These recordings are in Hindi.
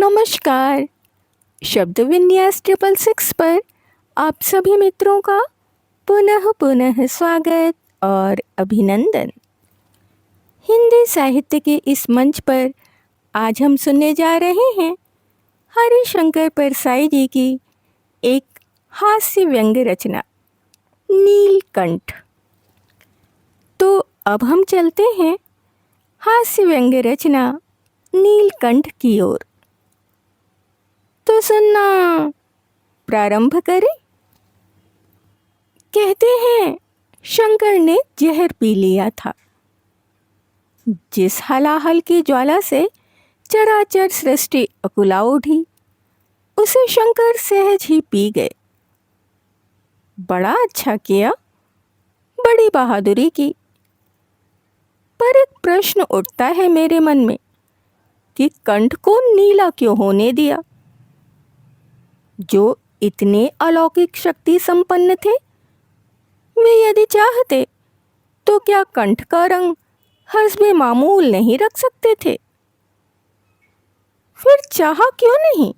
नमस्कार। शब्द विन्यास 666 पर आप सभी मित्रों का पुनः पुनः स्वागत और अभिनंदन। हिंदी साहित्य के इस मंच पर आज हम सुनने जा रहे हैं हरिशंकर परसाई जी की एक हास्य व्यंग्य रचना नीलकंठ। तो अब हम चलते हैं हास्य व्यंग्य रचना नीलकंठ की ओर। तो सुनना प्रारंभ करें। कहते हैं शंकर ने जहर पी लिया था। जिस हलाहल की ज्वाला से चराचर सृष्टि अकुला उठी, उसे शंकर सहज ही पी गए। बड़ा अच्छा किया, बड़ी बहादुरी की। पर एक प्रश्न उठता है मेरे मन में कि कंठ को नीला क्यों होने दिया? जो इतने अलौकिक शक्ति संपन्न थे, वे यदि चाहते तो क्या कंठ का रंग हस्बे मामूल नहीं रख सकते थे? फिर चाहा क्यों नहीं?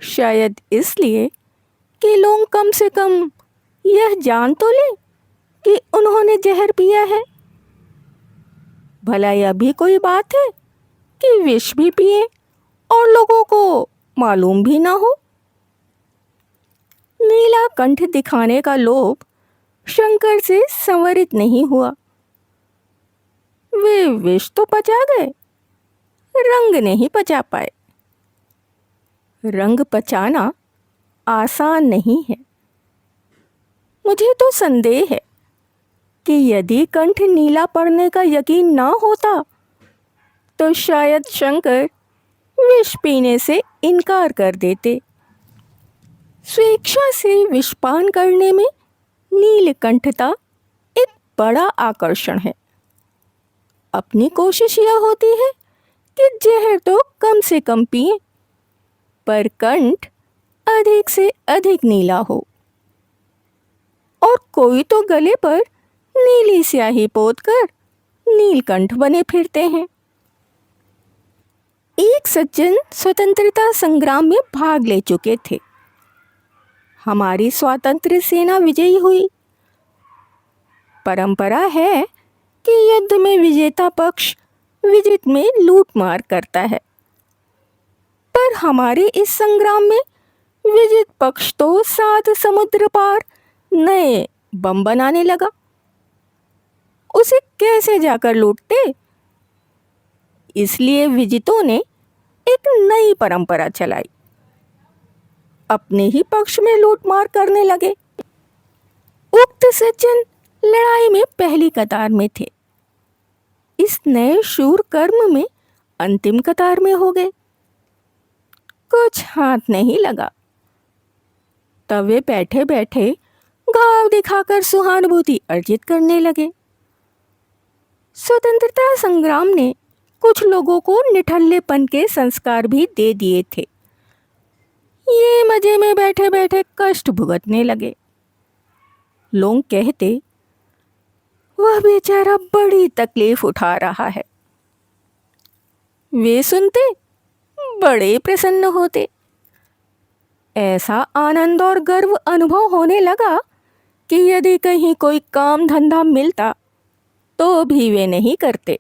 शायद इसलिए कि लोग कम से कम यह जान तो ले कि उन्होंने जहर पिया है। भला यह भी कोई बात है कि विष भी पिए और लोगों को मालूम भी ना हो। नीला कंठ दिखाने का लोभ शंकर से संवरित नहीं हुआ। वे विष तो पचा गए, रंग नहीं पचा पाए। रंग पचाना आसान नहीं है। मुझे तो संदेह है कि यदि कंठ नीला पड़ने का यकीन ना होता तो शायद शंकर विष पीने से इनकार कर देते। स्वेच्छा से विषपान करने में नीलकंठता एक बड़ा आकर्षण है। अपनी कोशिश यह होती है कि जहर तो कम से कम पिए, पर कंठ अधिक से अधिक नीला हो। और कोई तो गले पर नीली स्याही पोतकर नीलकंठ बने फिरते हैं। एक सज्जन स्वतंत्रता संग्राम में भाग ले चुके थे। हमारी स्वातंत्र्य सेना विजयी हुई। परंपरा है कि युद्ध में विजेता पक्ष विजित में लूटमार करता है, पर हमारे इस संग्राम में विजित पक्ष तो 7 समुद्र पार नए बम बनाने लगा। उसे कैसे जाकर लूटते? इसलिए विजितों ने एक नई परंपरा चलाई। अपने ही पक्ष में लूटमार करने लगे। उक्त सज्जन लड़ाई में पहली कतार में थे। इस नए शूर कर्म में अंतिम कतार में हो गए। कुछ हाथ नहीं लगा। तब वे बैठे बैठे घाव दिखाकर सहानुभूति अर्जित करने लगे। स्वतंत्रता संग्राम ने कुछ लोगों को निठल्लेपन के संस्कार भी दे दिए थे। ये मजे में बैठे बैठे कष्ट भुगतने लगे। लोग कहते, वह बेचारा बड़ी तकलीफ उठा रहा है। वे सुनते, बड़े प्रसन्न होते। ऐसा आनंद और गर्व अनुभव होने लगा कि यदि कहीं कोई काम धंधा मिलता तो भी वे नहीं करते।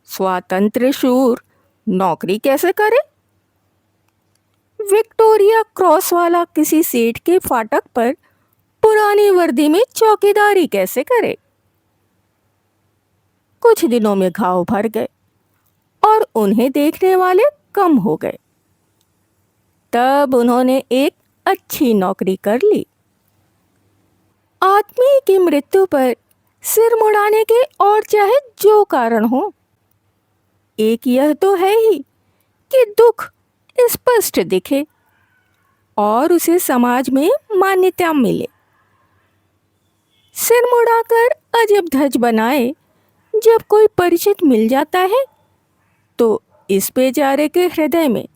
स्वातंत्र्य शूर नौकरी कैसे करे? विक्टोरिया क्रॉस वाला किसी सेठ के फाटक पर पुरानी वर्दी में चौकीदारी कैसे करे? कुछ दिनों में घाव भर गए और उन्हें देखने वाले कम हो गए। तब उन्होंने एक अच्छी नौकरी कर ली। आदमी की मृत्यु पर सिर मुड़ाने के और चाहे जो कारण हो, एक यह तो है ही कि दुख स्पष्ट दिखे और उसे समाज में मान्यता मिले। सिर मुड़ाकर अजब धज बनाए जब कोई परिचित मिल जाता है तो इस बेचारे के हृदय में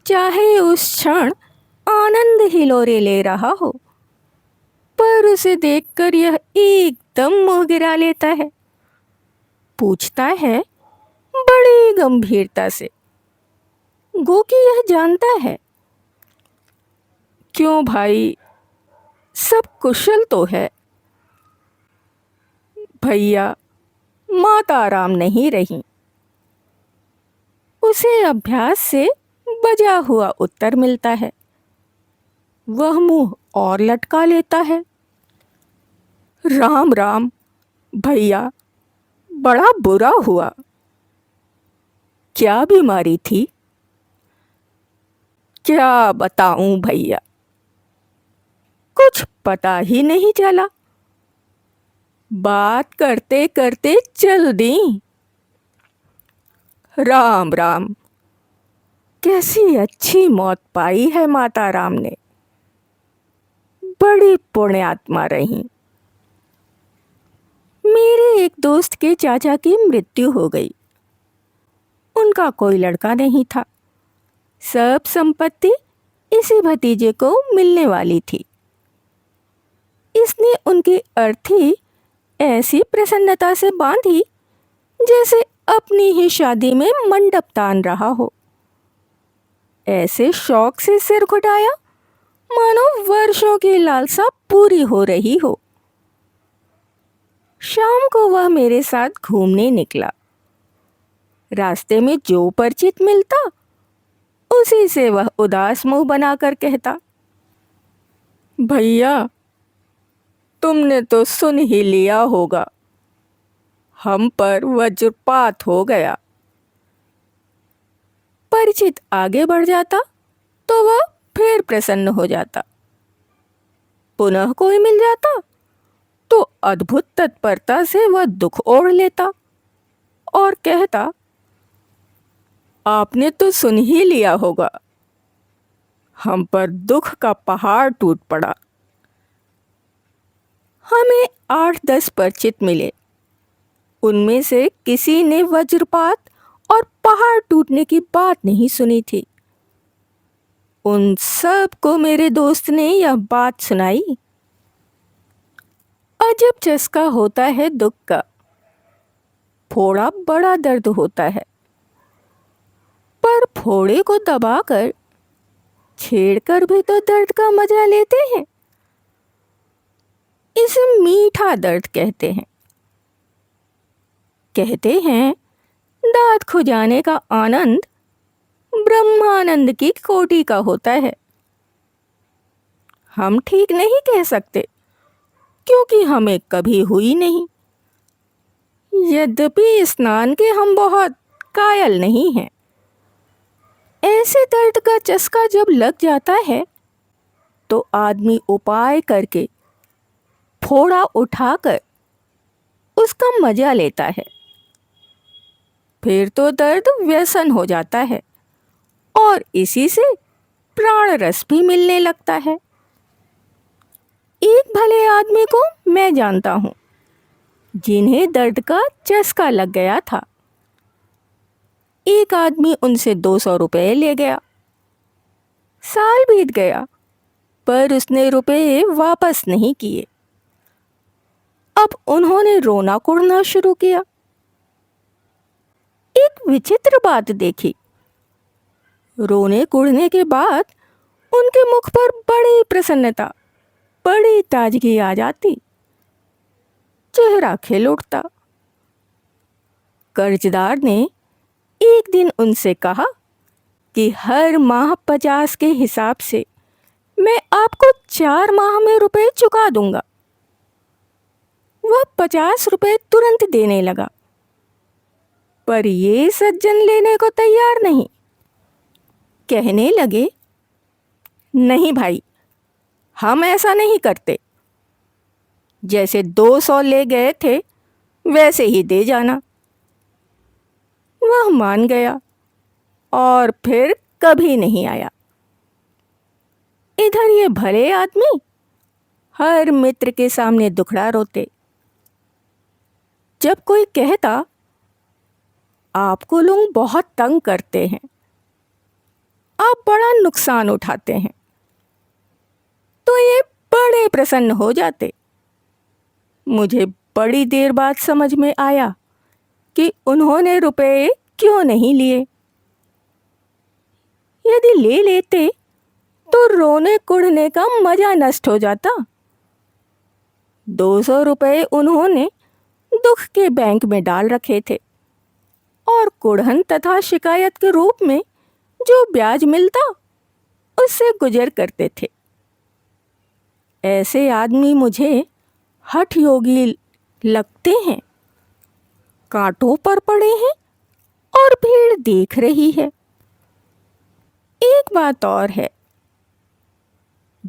चाहे उस क्षण आनंद हिलोरे ले रहा हो, पर उसे देखकर यह एकदम मुंह गिरा लेता है। पूछता है बड़ी गंभीरता से, गोकी यह जानता है। क्यों भाई, सब कुशल तो है। भैया, माता राम नहीं रही। उसे अभ्यास से बजा हुआ उत्तर मिलता है। वह मुंह और लटका लेता है। राम राम भैया, बड़ा बुरा हुआ। क्या बीमारी थी? क्या बताऊं भैया, कुछ पता ही नहीं चला। बात करते करते चल दी। राम राम, कैसी अच्छी मौत पाई है माता राम ने। बड़ी पुण्यात्मा रही। मेरे एक दोस्त के चाचा की मृत्यु हो गई। उनका कोई लड़का नहीं था। सब संपत्ति इसी भतीजे को मिलने वाली थी। इसने उनकी अर्थी ऐसी प्रसन्नता से बांधी जैसे अपनी ही शादी में मंडप तान रहा हो। ऐसे शौक से सिर घुटाया मानो वर्षों की लालसा पूरी हो रही हो। शाम को वह मेरे साथ घूमने निकला। रास्ते में जो परिचित मिलता उसी से वह उदास मुंह बनाकर कहता, भैया, तुमने तो सुन ही लिया होगा, हम पर वज्रपात हो गया। परिचित आगे बढ़ जाता तो वह फिर प्रसन्न हो जाता। पुनः कोई मिल जाता तो अद्भुत तत्परता से वह दुख ओढ़ लेता और कहता, आपने तो सुन ही लिया होगा, हम पर दुख का पहाड़ टूट पड़ा। हमें 8-10 परिचित मिले। उनमें से किसी ने वज्रपात और पहाड़ टूटने की बात नहीं सुनी थी। उन सब को मेरे दोस्त ने यह बात सुनाई। अजब चस्का होता है दुख का। फोड़ा बड़ा दर्द होता है, पर फोड़े को दबाकर छेड़कर भी तो दर्द का मजा लेते हैं। इसे मीठा दर्द कहते हैं। कहते हैं दांत खुजाने का आनंद ब्रह्मानंद की कोटि का होता है। हम ठीक नहीं कह सकते क्योंकि हमें कभी हुई नहीं। यद्यपि स्नान के हम बहुत कायल नहीं हैं। ऐसे दर्द का चस्का जब लग जाता है तो आदमी उपाय करके फोड़ा उठाकर उसका मजा लेता है। फिर तो दर्द व्यसन हो जाता है और इसी से प्राण रस भी मिलने लगता है। एक भले आदमी को मैं जानता हूँ जिन्हें दर्द का चस्का लग गया था। एक आदमी उनसे 200 रुपए ले गया। साल बीत गया पर उसने रुपए वापस नहीं किए। अब उन्होंने रोना कुड़ना शुरू किया। एक विचित्र बात देखी। रोने कुड़ने के बाद उनके मुख पर बड़ी प्रसन्नता, बड़ी ताजगी आ जाती। चेहरा खिल उठता। कर्जदार ने एक दिन उनसे कहा कि हर माह 50 के हिसाब से मैं आपको 4 माह में रुपए चुका दूंगा। वह 50 रुपए तुरंत देने लगा, पर ये सज्जन लेने को तैयार नहीं। कहने लगे, नहीं भाई, हम ऐसा नहीं करते। जैसे 200 ले गए थे वैसे ही दे जाना। वह मान गया और फिर कभी नहीं आया। इधर ये भले आदमी हर मित्र के सामने दुखड़ा रोते। जब कोई कहता, आपको लोग बहुत तंग करते हैं, आप बड़ा नुकसान उठाते हैं, तो ये बड़े प्रसन्न हो जाते। मुझे बड़ी देर बाद समझ में आया कि उन्होंने रुपए क्यों नहीं लिए। यदि ले लेते तो रोने कुढ़ने का मजा नष्ट हो जाता। 200 रुपये उन्होंने दुख के बैंक में डाल रखे थे और कुढ़न तथा शिकायत के रूप में जो ब्याज मिलता उससे गुजर करते थे। ऐसे आदमी मुझे हठ योगी लगते हैं। कांटों पर पड़े हैं और भीड़ देख रही है। एक बात और है,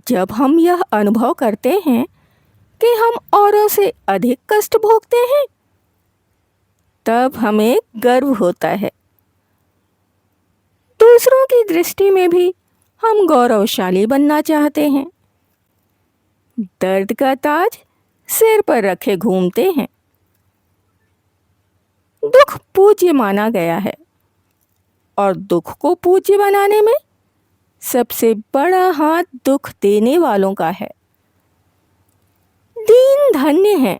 जब हम यह अनुभव करते हैं कि हम औरों से अधिक कष्ट भोगते हैं, तब हमें गर्व होता है। दूसरों की दृष्टि में भी हम गौरवशाली बनना चाहते हैं। दर्द का ताज सिर पर रखे घूमते हैं। दुख पूज्य माना गया है और दुख को पूज्य बनाने में सबसे बड़ा हाथ दुख देने वालों का है। दीन धन्य हैं,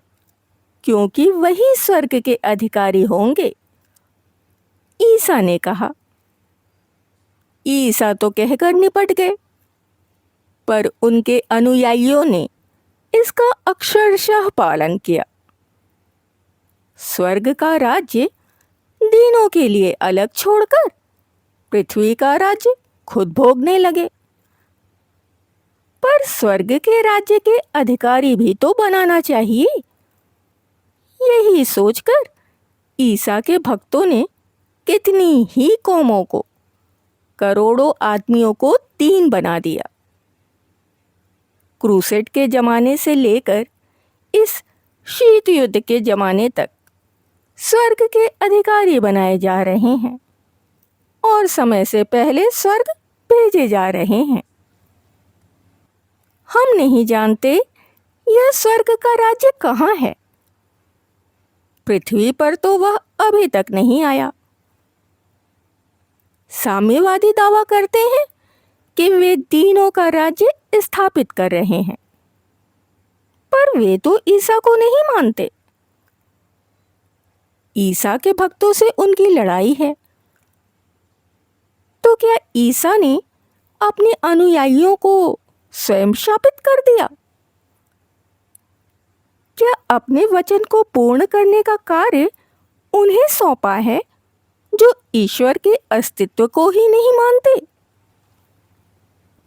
क्योंकि वही स्वर्ग के अधिकारी होंगे। ईसा ने कहा। ईसा तो कहकर निपट गए, पर उनके अनुयायियों ने इसका अक्षरशः पालन किया। स्वर्ग का राज्य दीनों के लिए अलग छोड़कर पृथ्वी का राज्य खुद भोगने लगे। पर स्वर्ग के राज्य के अधिकारी भी तो बनाना चाहिए। यही सोचकर ईसा के भक्तों ने कितनी ही कौमों को, करोड़ों आदमियों को दीन बना दिया। क्रूसेड के जमाने से लेकर इस शीत युद्ध के जमाने तक स्वर्ग के अधिकारी बनाए जा रहे हैं और समय से पहले स्वर्ग भेजे जा रहे हैं। हम नहीं जानते यह स्वर्ग का राज्य कहाँ है। पृथ्वी पर तो वह अभी तक नहीं आया। साम्यवादी दावा करते हैं कि वे दीनों का राज्य स्थापित कर रहे हैं, पर वे तो ईसा को नहीं मानते। ईसा के भक्तों से उनकी लड़ाई है। तो क्या ईसा ने अपने अनुयायियों को स्वयं शापित कर दिया? क्या अपने वचन को पूर्ण करने का कार्य उन्हें सौंपा है जो ईश्वर के अस्तित्व को ही नहीं मानते?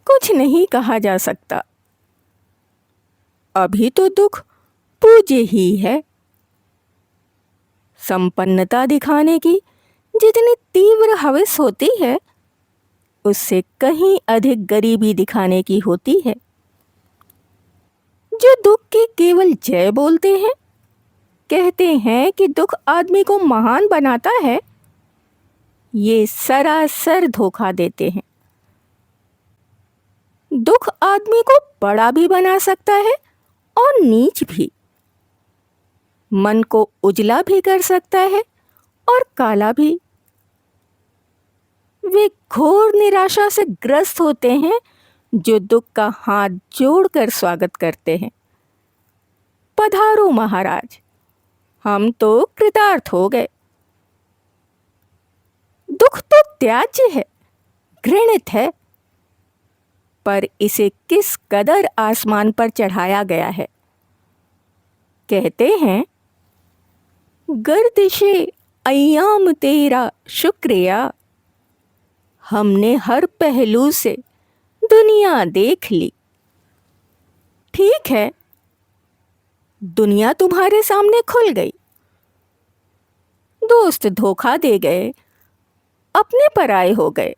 कुछ नहीं कहा जा सकता। अभी तो दुख पूज्य ही है। संपन्नता दिखाने की जितनी तीव्र हवस होती है, उससे कहीं अधिक गरीबी दिखाने की होती है। जो दुख की केवल जय बोलते हैं, कहते हैं कि दुख आदमी को महान बनाता है, ये सरासर धोखा देते हैं। दुख आदमी को बड़ा भी बना सकता है और नीच भी। मन को उजला भी कर सकता है और काला भी। वे घोर निराशा से ग्रस्त होते हैं जो दुख का हाथ जोड़कर स्वागत करते हैं। पधारो महाराज, हम तो कृतार्थ हो गए। दुख तो त्याज्य है, घृणित है, पर इसे किस कदर आसमान पर चढ़ाया गया है। कहते हैं, गर्दिशे अय्याम तेरा शुक्रिया, हमने हर पहलू से दुनिया देख ली। ठीक है, दुनिया तुम्हारे सामने खुल गई। दोस्त धोखा दे गए, अपने पराये हो गए,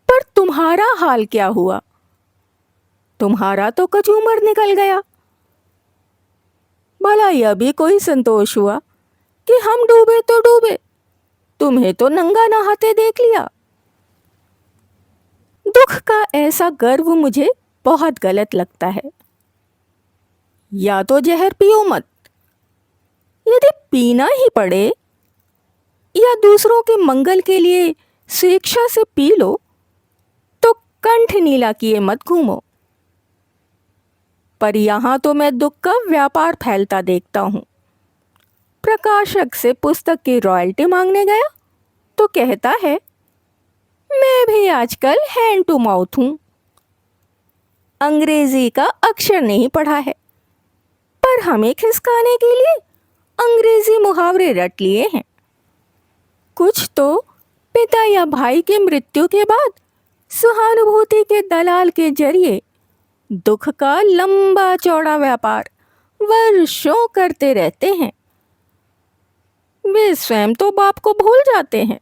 पर तुम्हारा हाल क्या हुआ? तुम्हारा तो कचूमर निकल गया। भला यह भी कोई संतोष हुआ कि हम डूबे तो डूबे, तुम्हें तो नंगा नहाते देख लिया। दुख का ऐसा गर्व मुझे बहुत गलत लगता है। या तो जहर पियो मत, यदि पीना ही पड़े, या दूसरों के मंगल के लिए स्वेच्छा से पी लो, तो कंठ नीला किए मत घूमो। पर यहां तो मैं दुख का व्यापार फैलता देखता हूं। प्रकाशक से पुस्तक की रॉयल्टी मांगने गया तो कहता है, मैं भी आजकल हैंड टू माउथ हूँ। अंग्रेजी का अक्षर नहीं पढ़ा है, पर हमें खिसकाने के लिए अंग्रेजी मुहावरे रट लिए हैं। कुछ तो पिता या भाई की मृत्यु के बाद सहानुभूति के दलाल के जरिए दुख का लंबा चौड़ा व्यापार वर्षों करते रहते हैं। वे स्वयं तो बाप को भूल जाते हैं,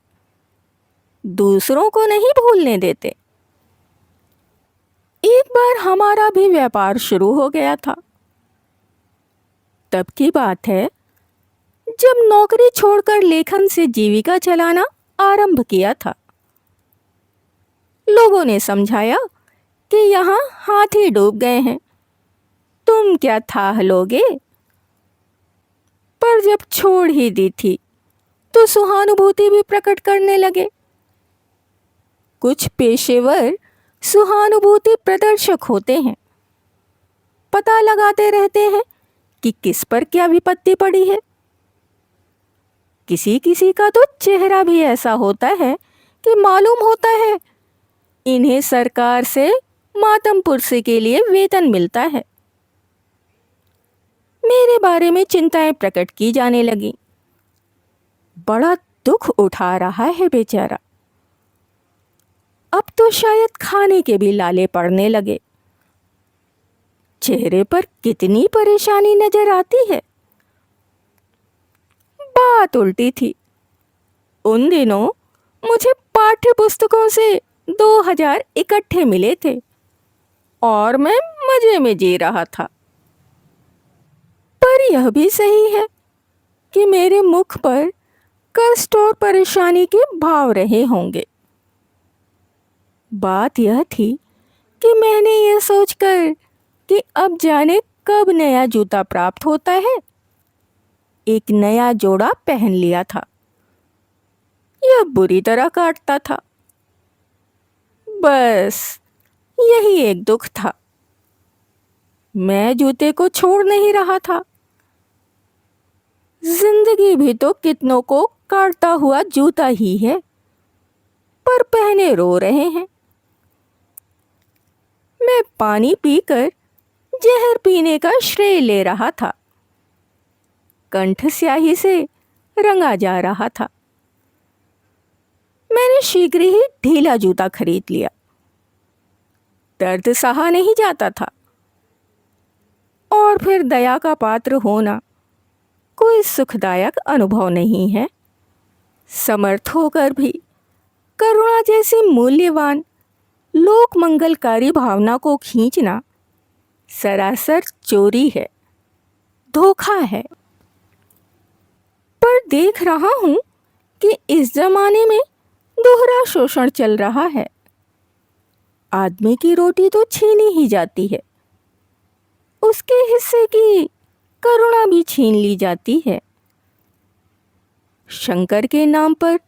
दूसरों को नहीं भूलने देते। एक बार हमारा भी व्यापार शुरू हो गया था। तब की बात है जब नौकरी छोड़कर लेखन से जीविका चलाना आरंभ किया था। लोगों ने समझाया कि यहाँ हाथी डूब गए हैं, तुम क्या थाह लोगे। पर जब छोड़ ही दी थी तो सहानुभूति भी प्रकट करने लगे। कुछ पेशेवर सहानुभूति प्रदर्शक होते हैं, पता लगाते रहते हैं कि किस पर क्या विपत्ति पड़ी है। किसी किसी का तो चेहरा भी ऐसा होता है कि मालूम होता है इन्हें सरकार से मातम पुरसे के लिए वेतन मिलता है। मेरे बारे में चिंताएं प्रकट की जाने लगी। बड़ा दुख उठा रहा है बेचारा। अब तो शायद खाने के भी लाले पड़ने लगे। चेहरे पर कितनी परेशानी नजर आती है। बात उल्टी थी। उन दिनों मुझे पाठ्य पुस्तकों से 2000 इकट्ठे मिले थे और मैं मजे में जी रहा था। पर यह भी सही है कि मेरे मुख पर कष्ट और परेशानी के भाव रहे होंगे। बात यह थी कि मैंने यह सोचकर कि अब जाने कब नया जूता प्राप्त होता है, एक नया जोड़ा पहन लिया था। यह बुरी तरह काटता था। बस यही एक दुख था। मैं जूते को छोड़ नहीं रहा था। जिंदगी भी तो कितनों को काटता हुआ जूता ही है, पर पहने रो रहे हैं। मैं पानी पीकर जहर पीने का श्रेय ले रहा था। कंठ स्याही से रंगा जा रहा था। मैंने शीघ्र ही ढीला जूता खरीद लिया। दर्द सहा नहीं जाता था। और फिर दया का पात्र होना कोई सुखदायक अनुभव नहीं है। समर्थ होकर भी करुणा जैसी मूल्यवान लोक मंगलकारी भावना को खींचना सरासर चोरी है, धोखा है। पर देख रहा हूं कि इस जमाने में दोहरा शोषण चल रहा है। आदमी की रोटी तो छीनी ही जाती है, उसके हिस्से की करुणा भी छीन ली जाती है। शंकर के नाम पर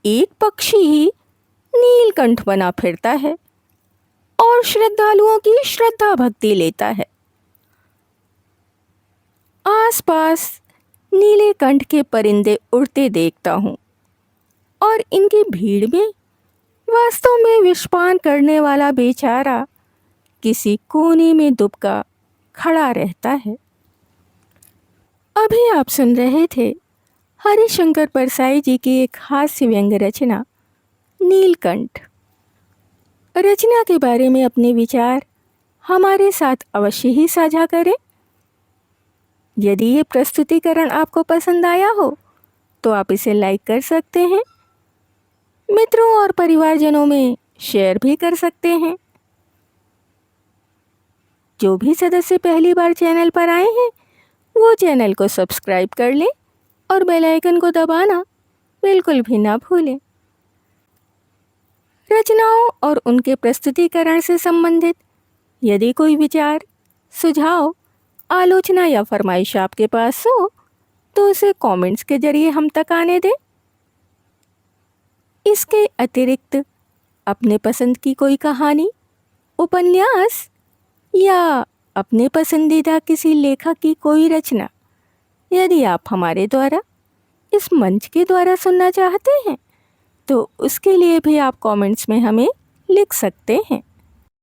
एक पक्षी ही नीलकंठ बना फिरता है और श्रद्धालुओं की श्रद्धा भक्ति लेता है। आसपास नीले कंठ के परिंदे उड़ते देखता हूँ और इनकी भीड़ में वास्तव में विषपान करने वाला बेचारा किसी कोने में दुबका खड़ा रहता है। अभी आप सुन रहे थे हरिशंकर परसाई जी की एक हास्य व्यंग्य रचना नीलकंठ। रचना के बारे में अपने विचार हमारे साथ अवश्य ही साझा करें। यदि ये प्रस्तुतिकरण आपको पसंद आया हो तो आप इसे लाइक कर सकते हैं, मित्रों और परिवारजनों में शेयर भी कर सकते हैं। जो भी सदस्य पहली बार चैनल पर आए हैं वो चैनल को सब्सक्राइब कर लें और बेल आइकन को दबाना बिल्कुल भी ना भूलें। रचनाओं और उनके प्रस्तुतिकरण से संबंधित यदि कोई विचार, सुझाव, आलोचना या फरमाइश आपके पास हो तो उसे कमेंट्स के जरिए हम तक आने दें। इसके अतिरिक्त अपने पसंद की कोई कहानी, उपन्यास या अपने पसंदीदा किसी लेखक की कोई रचना यदि आप हमारे द्वारा इस मंच के द्वारा सुनना चाहते हैं तो उसके लिए भी आप कमेंट्स में हमें लिख सकते हैं।